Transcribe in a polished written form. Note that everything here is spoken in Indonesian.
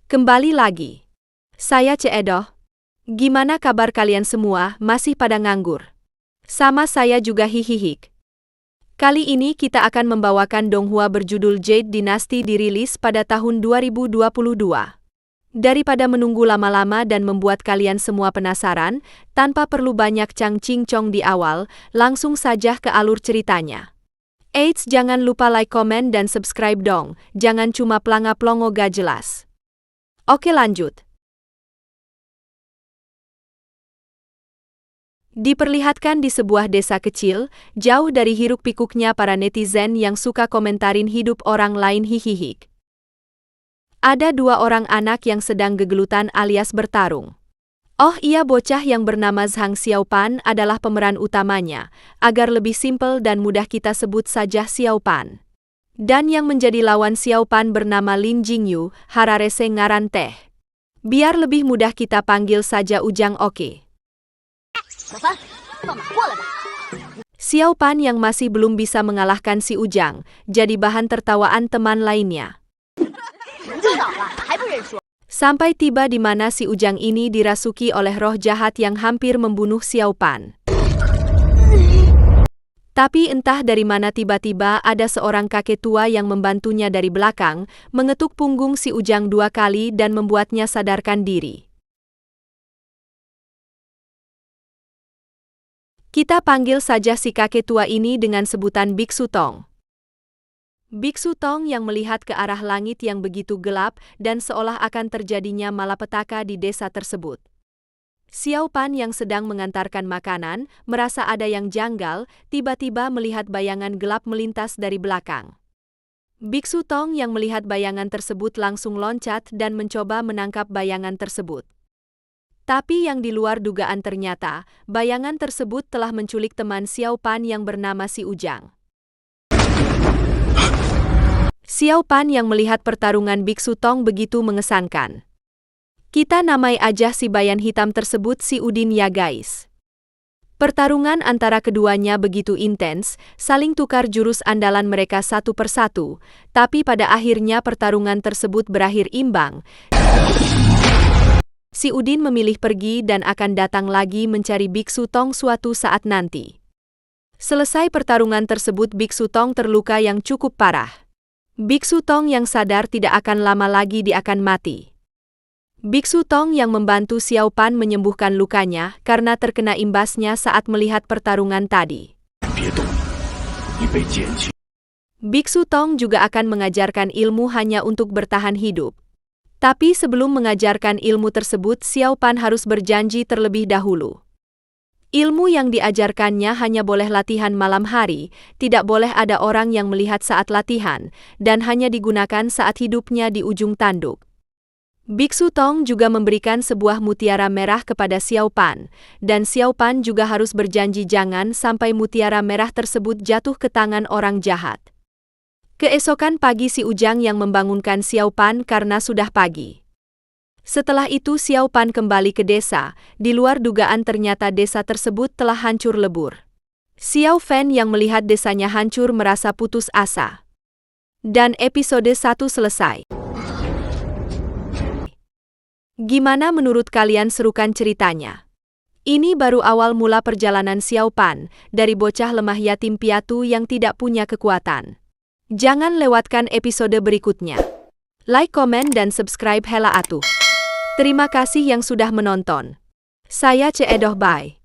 Kembali lagi. Saya Ceedoh. Gimana kabar kalian semua, masih pada nganggur? Sama saya juga hihihik. Kali ini kita akan membawakan donghua berjudul Jade Dynasty dirilis pada tahun 2022. Daripada menunggu lama-lama dan membuat kalian semua penasaran, tanpa perlu banyak cang-cincong di awal, langsung saja ke alur ceritanya. Eits, jangan lupa like, komen, dan subscribe dong, jangan cuma planga-plongo gak jelas. Oke lanjut. Diperlihatkan di sebuah desa kecil, jauh dari hiruk-pikuknya para netizen yang suka komentarin hidup orang lain hihihik. Ada dua orang anak yang sedang gegelutan alias bertarung. Oh iya, bocah yang bernama Zhang Xiaopan adalah pemeran utamanya, agar lebih simpel dan mudah kita sebut saja Xiaopan. Dan yang menjadi lawan Xiaopan bernama Lin Jingyu, hararese ngaran teh. Biar lebih mudah kita panggil saja Ujang, oke. Xiaopan yang masih belum bisa mengalahkan si Ujang, jadi bahan tertawaan teman lainnya. Sampai tiba di mana si Ujang ini dirasuki oleh roh jahat yang hampir membunuh Xiaopan. Tapi entah dari mana tiba-tiba ada seorang kakek tua yang membantunya dari belakang, mengetuk punggung si Ujang 2 kali dan membuatnya sadarkan diri. Kita panggil saja si kakek tua ini dengan sebutan Biksu Tong. Biksu Tong yang melihat ke arah langit yang begitu gelap dan seolah akan terjadinya malapetaka di desa tersebut. Xiaopan yang sedang mengantarkan makanan, merasa ada yang janggal, tiba-tiba melihat bayangan gelap melintas dari belakang. Biksu Tong yang melihat bayangan tersebut langsung loncat dan mencoba menangkap bayangan tersebut. Tapi yang di luar dugaan ternyata, bayangan tersebut telah menculik teman Xiaopan yang bernama si Ujang. Xiaopan yang melihat pertarungan Biksu Tong begitu mengesankan. Kita namai aja si bayan hitam tersebut si Udin ya guys. Pertarungan antara keduanya begitu intens, saling tukar jurus andalan mereka satu persatu, tapi pada akhirnya pertarungan tersebut berakhir imbang. Si Udin memilih pergi dan akan datang lagi mencari Biksu Tong suatu saat nanti. Selesai pertarungan tersebut, Biksu Tong terluka yang cukup parah. Biksu Tong yang sadar tidak akan lama lagi dia akan mati. Biksu Tong yang membantu Xiaopan menyembuhkan lukanya karena terkena imbasnya saat melihat pertarungan tadi. Biksu Tong juga akan mengajarkan ilmu hanya untuk bertahan hidup. Tapi sebelum mengajarkan ilmu tersebut, Xiaopan harus berjanji terlebih dahulu. Ilmu yang diajarkannya hanya boleh latihan malam hari, tidak boleh ada orang yang melihat saat latihan, dan hanya digunakan saat hidupnya di ujung tanduk. Biksu Tong juga memberikan sebuah mutiara merah kepada Xiaopan, dan Xiaopan juga harus berjanji jangan sampai mutiara merah tersebut jatuh ke tangan orang jahat. Keesokan pagi si Ujang yang membangunkan Xiaopan karena sudah pagi. Setelah itu Xiaopan kembali ke desa, di luar dugaan ternyata desa tersebut telah hancur lebur. Xiao Fan yang melihat desanya hancur merasa putus asa. Dan episode 1 selesai. Gimana menurut kalian, serukan ceritanya? Ini baru awal mula perjalanan Xiaopan, dari bocah lemah yatim piatu yang tidak punya kekuatan. Jangan lewatkan episode berikutnya. Like, komen, dan subscribe hela atuh. Terima kasih yang sudah menonton. Saya Ceedoh, bye.